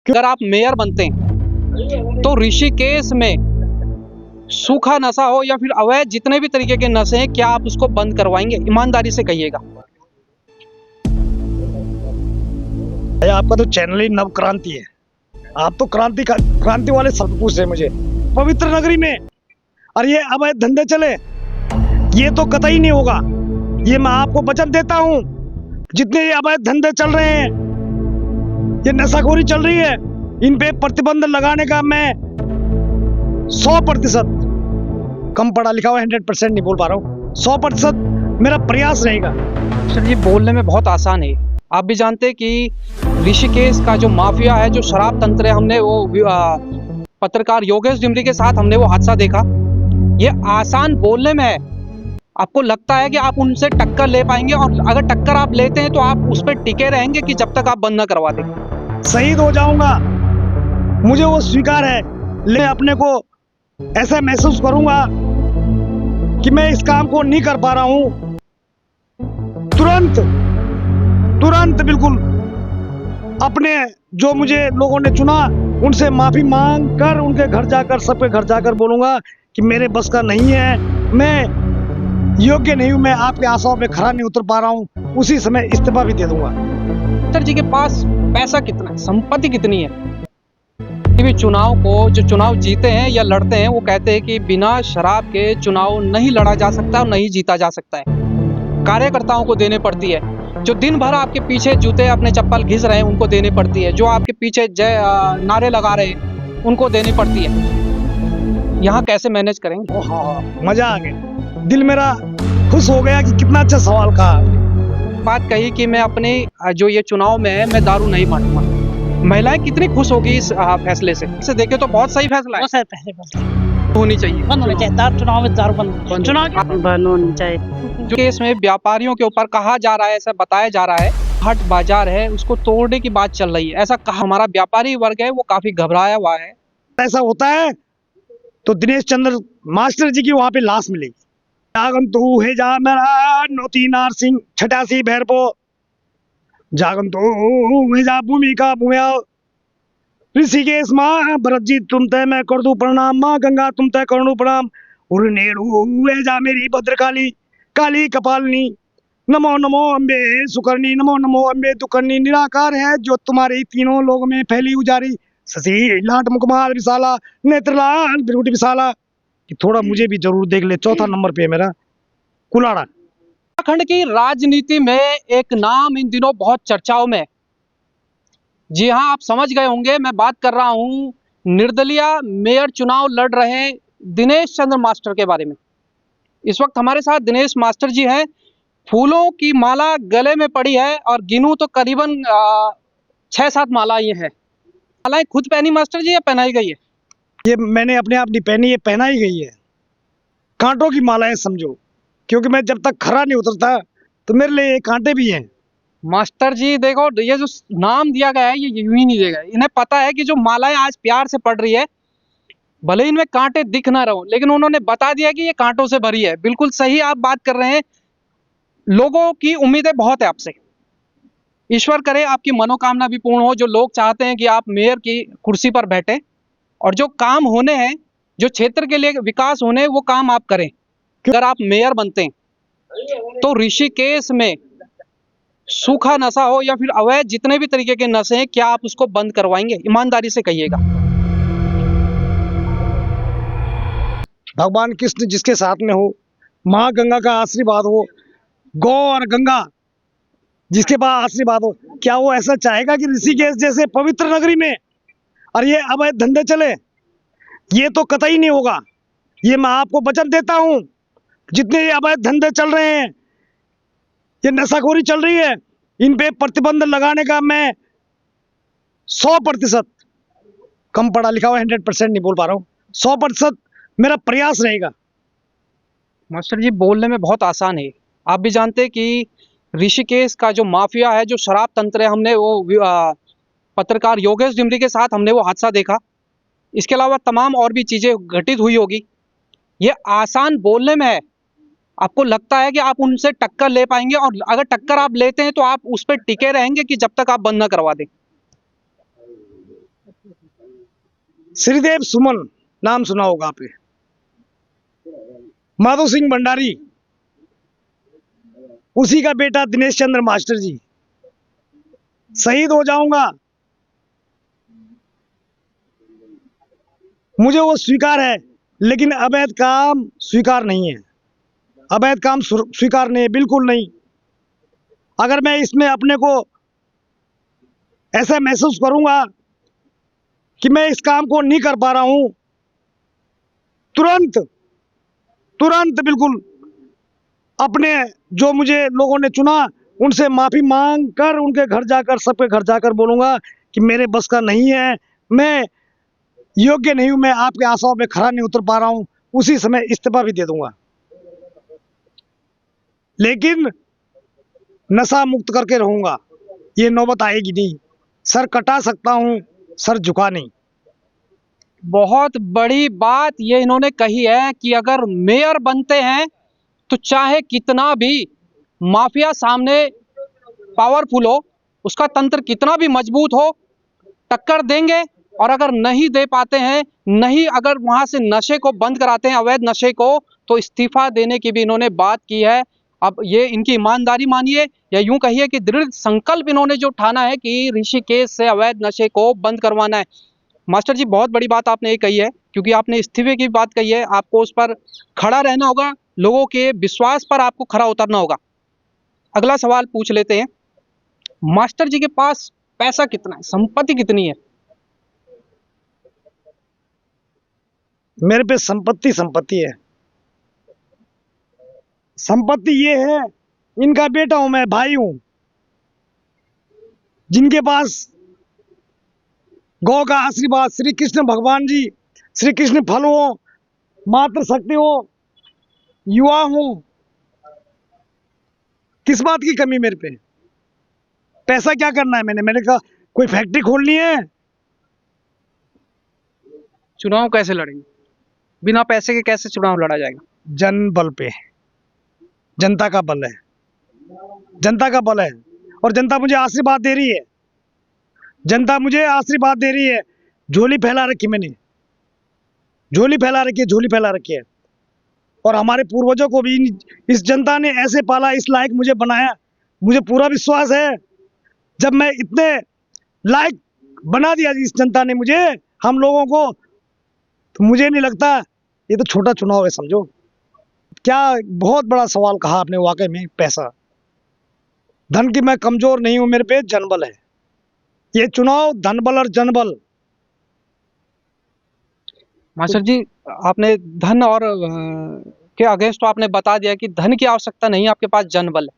अगर आप मेयर बनते हैं तो ऋषिकेश में सूखा नशा हो या फिर अवैध जितने भी तरीके के नशे हैं, क्या आप उसको बंद करवाएंगे? ईमानदारी से कहिएगा। आपका तो चैनल ही नव क्रांति है। आप तो क्रांति वाले शब्द पूछ रहे हैं मुझे। पवित्र नगरी में और ये अवैध धंधे चले, ये तो कतई नहीं होगा। ये मैं आपको वचन देता हूँ। जितने ये अवैध धंधे चल रहे हैं, ये नशाखोरी चल रही है, इन पे प्रतिबंध लगाने का मैं 100% कम पढ़ा लिखा हुआ 100% नहीं बोल पा रहा हूँ, 100% मेरा प्रयास रहेगा। सर, ये बोलने में बहुत आसान है। आप भी जानते हैं कि ऋषिकेश का जो माफिया है, जो शराब तंत्र है, हमने वो पत्रकार योगेश डिमरी के साथ हमने वो हादसा देखा। ये आसान बोलने में है। आपको लगता है कि आप उनसे टक्कर ले पाएंगे, और अगर टक्कर आप लेते हैं तो आप उस पर टिके रहेंगे कि जब तक आप बंद ना करवा दें? शहीद हो जाऊंगा, मुझे वो स्वीकार है, लेकिन अपने को ऐसा महसूस करूंगा कि मैं इस काम को नहीं कर पा रहा हूं। तुरंत बिल्कुल अपने जो मुझे लोगों ने चुना उनसे माफी मांग कर उनके घर जाकर, सबके घर जाकर बोलूंगा कि मेरे बस का नहीं है, मैं योग्य नहीं हूं, मैं आपके आशाओं पे खरा नहीं उतर पा रहा हूं। उसी समय इस्तीफा भी दे दूंगा। सर जी के पास पैसा कितना है, संपत्ति कितनी है? भी चुनाव को, जो चुनाव जीते हैं या लड़ते हैं, वो कहते हैं कि बिना शराब के चुनाव नहीं लड़ा जा सकता और नहीं जीता जा सकता है। कार्यकर्ताओं को देने पड़ती है, जो दिन भर आपके पीछे जूते अपने चप्पल घिस रहे हैं उनको देनी पड़ती है, जो आपके पीछे जय नारे लगा रहे हैं उनको देनी पड़ती है। यहाँ कैसे मैनेज करेंगे? हाँ, मजा आ गया, दिल मेरा खुश हो गया कि कितना अच्छा सवाल कहा। बात कही कि मैं अपने जो ये चुनाव में है, मैं दारू नहीं बांटूंगा। महिलाएं कितनी खुश होगी इस फैसले से? इसे देखे तो बहुत सही फैसला है। बहुत सारे पैसे बनते होनी चाहिए, बंद होने चाहिए। दारू चुनाव में दारू बंद, चुनाव बंद होनी चाहिए। जो केस में व्यापारियों के ऊपर कहा जा रहा है, ऐसा बताया जा रहा है, हट बाजार है उसको तोड़ने की बात चल रही है, ऐसा कहा। हमारा व्यापारी वर्ग है वो काफी घबराया हुआ है। ऐसा होता है तो दिनेश चंद्र मास्टर जी की वहां पे लाश मिलेगी। जागंतु है जा मेरा नौती नार सिंह 88 भैरपो, जागंतु है जा भूमिका भूमिया ऋषिकेश माँ भरत जी तुम तय मैं कर दूं प्रणाम, माँ गंगा तुम तय कर दूं प्रणाम, उर्नेड़ू है जा मेरी भद्रकाली काली कपालनी, नमो नमो अम्बे सुकर्णी, नमो नमो अम्बे दुकर्णी, निराकार है जो तुम्हारी तीनों लोग में फैली उजारी, शशि लाट मुकुमार विशाला नेत्रलाल बिरगुट विशाला। कि थोड़ा मुझे भी जरूर देख ले। चौथा नंबर पे है मेरा कुलाड़ा। उत्तराखंड की राजनीति में एक नाम इन दिनों बहुत चर्चाओं में है। जी हाँ, आप समझ गए होंगे, मैं बात कर रहा हूँ निर्दलीय मेयर चुनाव लड़ रहे दिनेश चंद्र मास्टर के बारे में। इस वक्त हमारे साथ दिनेश मास्टर जी हैं। फूलों की माला गले में पड़ी है और गिनूं तो करीबन 6-7 माला ये है। मालाएं खुद पहनी मास्टर जी या पहनाई गई है? ये मैंने अपने आप नहीं पहनी, ये पहनाई गई है। कांटों की माला है समझो, क्योंकि मैं जब तक खरा नहीं उतरता तो मेरे लिए ये कांटे भी हैं। मास्टर जी देखो, ये जो नाम दिया गया है ये यूं ही नहीं दिया गया। इन्हें पता है कि जो मालाएं आज प्यार से पड़ रही है, भले इनमें कांटे दिख ना रहो, लेकिन उन्होंने बता दिया कि ये कांटों से भरी है। बिल्कुल सही आप बात कर रहे हैं। लोगों की उम्मीदें बहुत है आपसे। ईश्वर करे आपकी मनोकामना भी पूर्ण हो। जो लोग चाहते हैं कि आप मेयर की कुर्सी पर बैठे और जो काम होने हैं, जो क्षेत्र के लिए विकास होने, वो काम आप करें। अगर आप मेयर बनते हैं तो ऋषिकेश में सूखा नशा हो या फिर अवैध जितने भी तरीके के नशे हैं, क्या आप उसको बंद करवाएंगे? ईमानदारी से कहिएगा। भगवान कृष्ण जिसके साथ में हो, माँ गंगा का आशीर्वाद हो, गौ और गंगा जिसके पास आशीर्वाद हो, क्या वो ऐसा चाहेगा कि ऋषिकेश जैसे पवित्र नगरी में और ये अवैध धंधे चले? ये तो कतई नहीं होगा। ये मैं आपको वचन देता हूँ। जितने ये अवैध धंधे चल रहे हैं, ये नशाखोरी चल रही है, इन पे प्रतिबंध लगाने का मैं 100% कम पढ़ा लिखा हुआ 100% नहीं बोल पा रहा हूँ, 100% मेरा प्रयास रहेगा। मास्टर जी बोलने में बहुत आसान है। आप भी जानते हैं कि ऋषिकेश का जो माफिया है, जो शराब तंत्र है, हमने वो पत्रकार योगेश डिमरी के साथ हमने वो हादसा देखा। इसके अलावा तमाम और भी चीजें घटित हुई होगी। ये आसान बोलने में है। आपको लगता है कि आप उनसे टक्कर ले पाएंगे, और अगर टक्कर आप लेते हैं तो आप उस पर टिके रहेंगे कि जब तक आप बंद ना करवा दें? श्रीदेव सुमन नाम सुना होगा आपने, माधो सिंह भंडारी, उसी का बेटा दिनेश चंद्र मास्टर जी। शहीद हो जाऊंगा, मुझे वो स्वीकार है, लेकिन अवैध काम स्वीकार नहीं है। अवैध काम स्वीकार नहीं है, बिल्कुल नहीं। अगर मैं इसमें अपने को ऐसा महसूस करूंगा कि मैं इस काम को नहीं कर पा रहा हूं, तुरंत तुरंत बिल्कुल अपने जो मुझे लोगों ने चुना उनसे माफी मांग कर उनके घर जाकर, सबके घर जाकर बोलूंगा कि मेरे बस का नहीं है, मैं योग्य नहीं हूं, मैं आपके आशाओं पे खरा नहीं उतर पा रहा हूं। उसी समय इस्तीफा भी दे दूंगा, लेकिन नशा मुक्त करके रहूंगा। ये नौबत आएगी नहीं। सर कटा सकता हूं, सर झुका नहीं। बहुत बड़ी बात ये इन्होंने कही है कि अगर मेयर बनते हैं तो चाहे कितना भी माफिया सामने पावरफुल हो, उसका तंत्र कितना भी मजबूत हो, टक्कर देंगे। और अगर नहीं दे पाते हैं, नहीं अगर वहां से नशे को बंद कराते हैं, अवैध नशे को, तो इस्तीफा देने की भी इन्होंने बात की है। अब ये इनकी ईमानदारी मानिए या यूं कहिए कि दृढ़ संकल्प इन्होंने जो ठाना है कि ऋषिकेश से अवैध नशे को बंद करवाना है। मास्टर जी, बहुत बड़ी बात आपने ये कही है, क्योंकि आपने इस्तीफे की बात कही है। आपको उस पर खड़ा रहना होगा, लोगों के विश्वास पर आपको खरा उतरना होगा। अगला सवाल पूछ लेते हैं, मास्टर जी के पास पैसा कितना है, संपत्ति कितनी है? मेरे पे संपत्ति है। संपत्ति ये है, इनका बेटा हूं मैं, भाई हूं, जिनके पास गौ का आशीर्वाद, श्री कृष्ण भगवान जी, श्री कृष्ण फल हो, मातृ शक्ति हो, युवा हूं। किस बात की कमी मेरे पे? पैसा क्या करना है? मैंने कहा कोई फैक्ट्री खोलनी है? चुनाव कैसे लड़ेंगे? बिना पैसे के कैसे चुनाव लड़ा जाएगा? जन बल पे, जनता का बल है, जनता का बल है। और जनता मुझे आशीर्वाद दे रही है, जनता मुझे आशीर्वाद दे रही है। झोली फैला रखी मैंने, झोली फैला रखी है, झोली फैला रखी है। और हमारे पूर्वजों को भी इस जनता ने ऐसे पाला, इस लायक मुझे बनाया। मुझे पूरा विश्वास है, जब मैं इतने लायक बना दिया इस जनता ने मुझे, हम लोगों को, तो मुझे नहीं लगता ये तो छोटा चुनाव है, समझो। क्या बहुत बड़ा सवाल कहा आपने, वाकई में। पैसा, धन की मैं कमजोर नहीं हूं, मेरे पे जनबल है। ये चुनाव धनबल और जनबल। मास्टर जी, आपने धन और के अगेंस्ट तो आपने बता दिया कि धन की आवश्यकता नहीं, आपके पास जनबल है।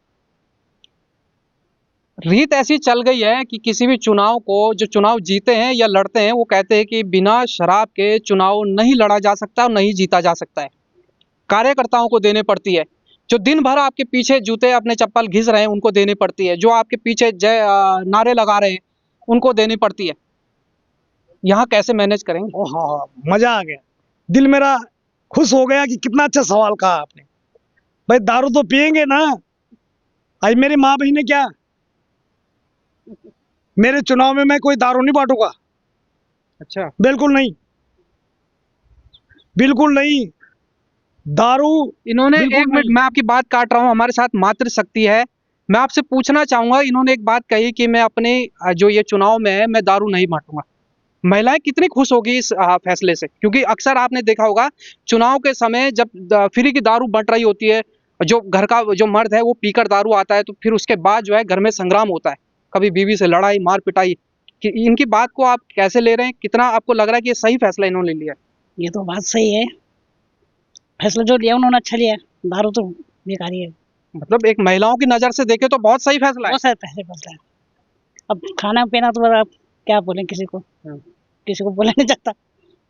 रीत ऐसी चल गई है कि किसी भी चुनाव को, जो चुनाव जीते हैं या लड़ते हैं, वो कहते हैं कि बिना शराब के चुनाव नहीं लड़ा जा सकता और नहीं जीता जा सकता है। कार्यकर्ताओं को देने पड़ती है, जो दिन भर आपके पीछे जूते अपने चप्पल घिस रहे हैं उनको देनी पड़ती है, जो आपके पीछे नारे लगा रहे हैं उनको देनी पड़ती है। यहाँ कैसे मैनेज करेंगे? ओ हाँ, मजा आ गया, दिल मेरा खुश हो गया कि कितना अच्छा सवाल कहा आपने। भाई दारू तो पियेंगे ना। आज मेरी माँ बहन ने क्या, मेरे चुनाव में मैं कोई दारू नहीं बांटूंगा, अच्छा, बिल्कुल नहीं, बिल्कुल नहीं। दारू इन्होंने, बिल्कुल एक मिनट नहीं। मैं आपकी बात काट रहा हूँ, हमारे साथ मातृ शक्ति है, मैं आपसे पूछना चाहूंगा। इन्होंने एक बात कही कि मैं अपने जो ये चुनाव में है, मैं दारू नहीं बांटूंगा। महिलाएं कितनी खुश होगी इस फैसले से? क्योंकि अक्सर आपने देखा होगा चुनाव के समय जब फ्री की दारू बंट रही होती है, जो घर का जो मर्द है वो पीकर दारू आता है, तो फिर उसके बाद जो है घर में संग्राम होता है, कभी बीवी से लड़ाई, मार पिटाई। कि इनकी बात को आप कैसे ले रहे हैं? कितना आपको लग रहा है कि ये सही फैसला इन्होंने लिया है? ये तो बात सही है, फैसला जो लिया उन्होंने अच्छा लिया। दारू तो बेकार ही है। मतलब एक महिलाओं की नजर से देखे तो बहुत सही फैसला है। बहुत सारे पैसे फैसला है। अब खाना पीना तो आप क्या बोलें, किसी को बोला नहीं जाता,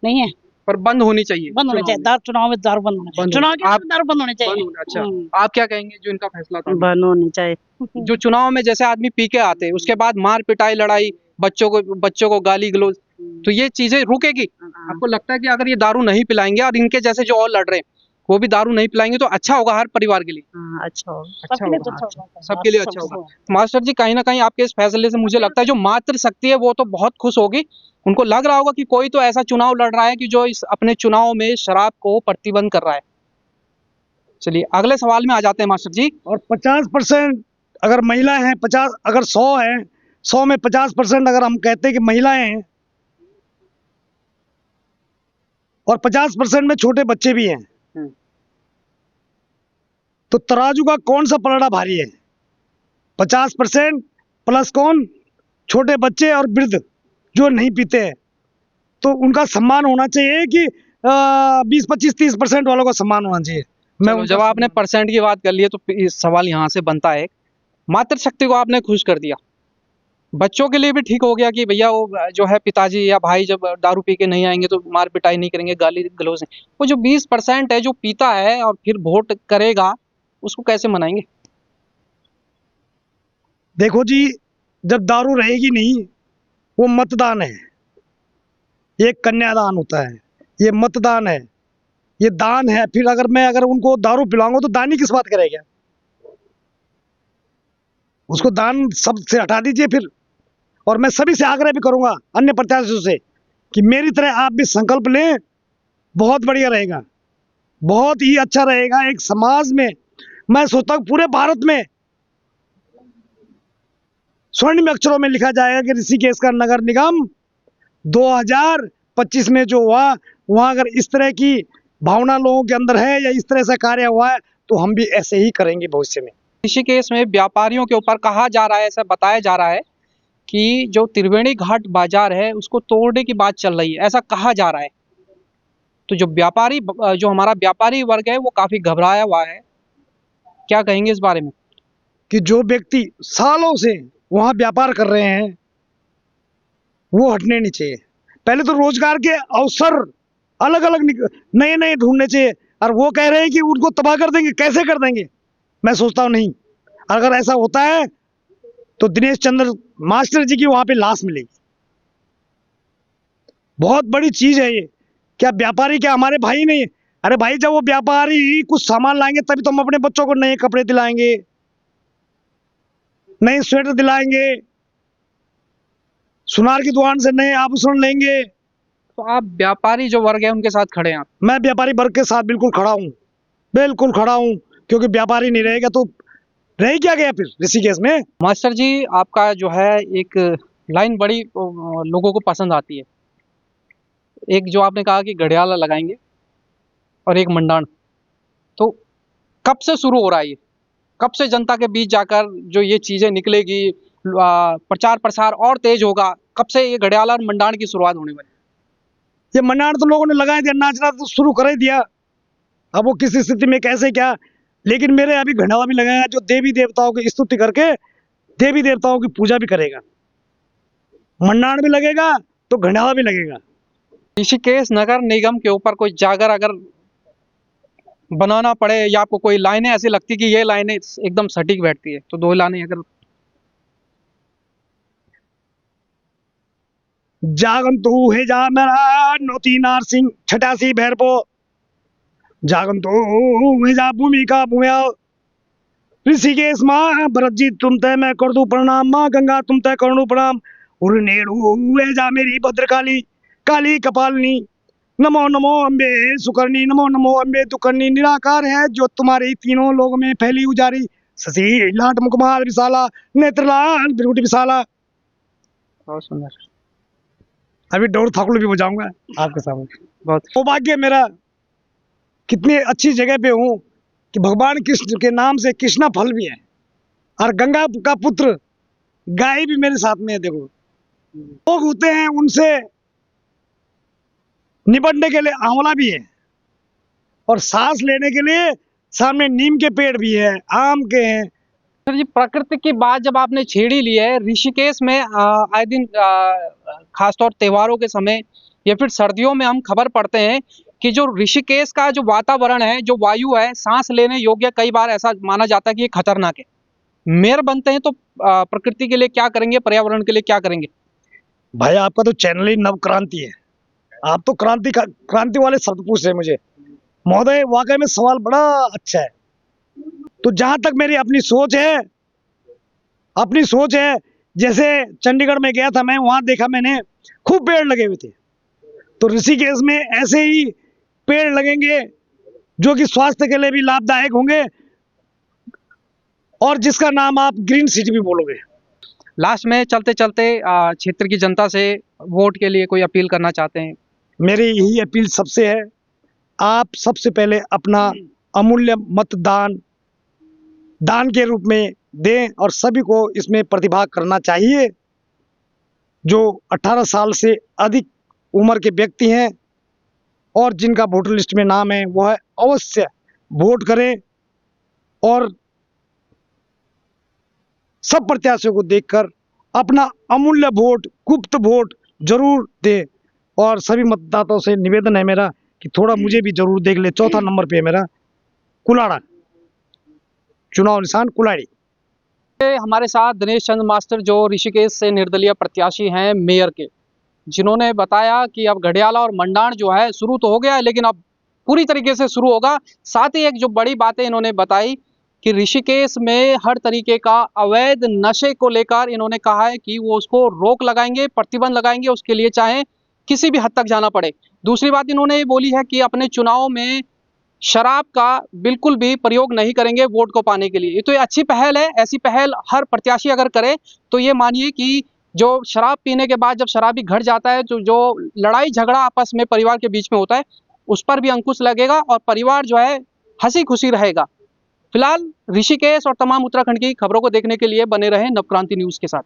नहीं है। पर बंद होनी चाहिए, बंद होने चाहिए दारू, चुनाव में दारू बंद होना चाहिए। चुनाव के दारू बंद होने चाहिए। अच्छा, आप क्या कहेंगे जो इनका फैसला था? बंद होनी चाहिए। जो चुनाव में जैसे आदमी पी के आते हैं, उसके बाद मार पिटाई, लड़ाई, बच्चों को गाली गलौज, तो ये चीजें रुकेगी? आपको लगता है कि अगर ये दारू नहीं पिलाएंगे और इनके जैसे जो और लड़ रहे हैं वो भी दारू नहीं पिलाएंगे तो अच्छा होगा हर परिवार के लिए? अच्छा होगा, अच्छा सबके लिए होगा, तो अच्छा होगा। सबके लिए अच्छा होगा। मास्टर जी, कहीं ना कहीं आपके इस फैसले से मुझे लगता है जो मातृ शक्ति है वो तो बहुत खुश होगी, उनको लग रहा होगा कि कोई तो ऐसा चुनाव लड़ रहा है कि जो इस अपने चुनाव में शराब को प्रतिबंध कर रहा है। चलिए अगले सवाल में आ जाते हैं मास्टर जी। और 50% अगर महिलाएं हैं, 50 अगर 100 है, 100 में 50% अगर हम कहते हैं कि महिलाएं हैं, और 50% में छोटे बच्चे भी हैं, तो तराजू का कौन सा पलड़ा भारी है? 50% प्लस कौन? छोटे बच्चे और वृद्ध जो नहीं पीते हैं, तो उनका सम्मान होना चाहिए कि 20-25-30% वालों का सम्मान होना चाहिए। चलो, जब आपने परसेंट की बात कर ली है तो इस सवाल यहाँ से बनता है, मातृशक्ति को आपने खुश कर दिया, बच्चों के लिए भी ठीक हो गया कि भैया वो जो है पिताजी या भाई जब दारू पी के नहीं आएंगे तो मार पिटाई नहीं करेंगे, गाली गलौज नहीं। वो जो 20% है जो पीता है और फिर वोट करेगा, उसको कैसे मनाएंगे? देखो जी, जब दारू रहेगी नहीं, वो मतदान है, ये कन्यादान होता है, ये मतदान है, ये दान है। फिर अगर उनको दारू पिलाऊंगा तो दान ही किस बात करेगा? उसको दान सब से हटा दीजिए फिर। और मैं सभी से आग्रह भी करूंगा, अन्य प्रत्याशियों से, कि मेरी तरह आप भी संकल्प लें, बहुत बढ़िया रहेगा, बहुत ही अच्छा रहेगा। एक समाज में मैं सोचता हूँ पूरे भारत में स्वर्णिम अक्षरों में लिखा जाएगा कि ऋषिकेश का नगर निगम 2025 में जो हुआ, वहां अगर इस तरह की भावना लोगों के अंदर है या इस तरह से कार्य हुआ है, तो हम भी ऐसे ही करेंगे भविष्य में। ऋषिकेश में व्यापारियों के ऊपर कहा जा रहा है, ऐसा बताया जा रहा है कि जो त्रिवेणी घाट बाजार है उसको तोड़ने की बात चल रही है, ऐसा कहा जा रहा है। तो जो हमारा व्यापारी वर्ग है वो काफी घबराया हुआ है, क्या कहेंगे इस बारे में? कि जो व्यक्ति सालों से वहां व्यापार कर रहे हैं वो हटने नहीं चाहिए। पहले तो रोजगार के अवसर अलग अलग नए नए ढूंढने चाहिए, और वो कह रहे हैं कि उनको तबाह कर देंगे। कैसे कर देंगे? मैं सोचता हूँ नहीं, अगर ऐसा होता है तो दिनेश चंद्र मास्टर जी की वहां पे लाश मिलेगी। बहुत बड़ी चीज है ये। क्या व्यापारी क्या हमारे भाई नहीं? अरे भाई, जब वो व्यापारी कुछ सामान लाएंगे तभी तो हम अपने बच्चों को नए कपड़े दिलाएंगे, नए स्वेटर दिलाएंगे, सुनार की दुकान से नए आभूषण लेंगे। तो आप व्यापारी जो वर्ग है उनके साथ खड़े हैं आप? मैं व्यापारी वर्ग के साथ बिल्कुल खड़ा हूँ, बिल्कुल खड़ा हूँ, क्योंकि व्यापारी नहीं रहेगा तो रह क्या गया फिर ऋषिकेश में? मास्टर जी, आपका जो है एक लाइन बड़ी लोगों को पसंद आती है। एक जो आपने कहा कि घड़ियाला लगाएंगे और एक मंडाण, तो कब से शुरू हो रहा है ये? कब से जनता के बीच जाकर जो ये चीजें निकलेगी, प्रचार प्रसार और तेज होगा? कब से ये घड़ियाला और मंडाण की शुरुआत होने वाली? ये मंडाण तो लोगों ने लगा दिया, नाचना तो शुरू कर ही दिया। अब वो किस स्थिति में कैसे क्या, लेकिन मेरे अभी घड़ियाला भी लगाया जो देवी देवताओं की स्तुति करके देवी देवताओं की पूजा भी करेगा। मंडाण भी लगेगा तो घड़ियाला भी लगेगा। ऋषिकेश नगर निगम के ऊपर कोई जागर अगर बनाना पड़े, या आपको कोई लाइनें ऐसी लगती कि ये लाइनें एकदम सटीक बैठती है, तो दो लाइनें अगर? जागंतु हे जा मेरा नौती नार सिंह 88 भैरपो, जागंतु हे जा भूमिका भूया, ऋषिकेश माँ भरत जी तुम तय मैं कर दू प्रणाम, माँ गंगा तुम तय कर दू प्रणाम, उर्नेड़ू हे जा मेरी भद्रकाली काली कपालिनी, नमो नमो अम्बे सुकर्णी, नमो नमो अम्बे दुकर्णी, निराकार है जो तुम्हारी तीनों लोग में फैली उजारी, शशि लाट मुकुमार विशाला, नेत्रलाल बिरुट विशाला। बहुत सुंदर। अभी डोर थाकुड़ भी बजाऊंगा आपके सामने। बहुत सौभाग्य मेरा, कितनी अच्छी जगह पे हूँ कि भगवान कृष्ण के नाम से कृष्णा फल भी है, और गंगा का पुत्र गाय भी मेरे साथ में है। देखो, लोग होते हैं उनसे निपटने के लिए आंवला भी है, और सांस लेने के लिए सामने नीम के पेड़ भी है, आम के हैं। सर जी, प्रकृति की बात जब आपने छेड़ी ली है, ऋषिकेश में आए दिन खासतौर त्योहारों के समय या फिर सर्दियों में हम खबर पढ़ते हैं कि जो ऋषिकेश का जो वातावरण है, जो वायु है, सांस लेने योग्य, कई बार ऐसा माना जाता है कि ये खतरनाक है। मेयर बनते हैं तो प्रकृति के लिए क्या करेंगे, पर्यावरण के लिए क्या करेंगे? भाई, आपका तो चैनल ही नव क्रांति है, आप तो क्रांति वाले शब्द पूछ रहे हैं मुझे। महोदय, वाकई में सवाल बड़ा अच्छा है। तो जहां तक मेरी अपनी सोच है, जैसे चंडीगढ़ में गया था मैं, वहां देखा मैंने खूब पेड़ लगे हुए थे। तो ऋषिकेश में ऐसे ही पेड़ लगेंगे जो कि स्वास्थ्य के लिए भी लाभदायक होंगे, और जिसका नाम आप ग्रीन सिटी भी बोलोगे। लास्ट में चलते चलते क्षेत्र की जनता से वोट के लिए कोई अपील करना चाहते हैं? मेरी यही अपील सबसे है, आप सबसे पहले अपना अमूल्य मतदान दान के रूप में दें और सभी को इसमें प्रतिभाग करना चाहिए। जो 18 साल से अधिक उम्र के व्यक्ति हैं और जिनका वोटर लिस्ट में नाम है, वह अवश्य वोट करें और सब प्रत्याशियों को देखकर अपना अमूल्य वोट, गुप्त वोट जरूर दें। और सभी मतदाताओं से निवेदन है मेरा कि थोड़ा मुझे भी जरूर देख ले। चौथा नंबर पे है मेरा कुलाड़ा, चुनाव निशान कुलाड़ी। हमारे साथ दिनेश चंद्र मास्टर जो ऋषिकेश से निर्दलीय प्रत्याशी हैं मेयर के, जिन्होंने बताया कि अब घड़ियाला और मंडाण जो है शुरू तो हो गया है, लेकिन अब पूरी तरीके से शुरू होगा। साथ ही एक जो बड़ी बातें इन्होंने बताई कि ऋषिकेश में हर तरीके का अवैध नशे को लेकर इन्होंने कहा है कि वो उसको रोक लगाएंगे, प्रतिबंध लगाएंगे, उसके लिए चाहे किसी भी हद तक जाना पड़े। दूसरी बात इन्होंने ये बोली है कि अपने चुनाव में शराब का बिल्कुल भी प्रयोग नहीं करेंगे वोट को पाने के लिए। ये तो ये अच्छी पहल है। ऐसी पहल हर प्रत्याशी अगर करे तो ये मानिए कि जो शराब पीने के बाद जब शराबी घर जाता है तो जो लड़ाई झगड़ा आपस में परिवार के बीच में होता है, उस पर भी अंकुश लगेगा और परिवार जो है हंसी खुशी रहेगा। फिलहाल ऋषिकेश और तमाम उत्तराखंड की खबरों को देखने के लिए बने रहें नवक्रांति न्यूज़ के साथ।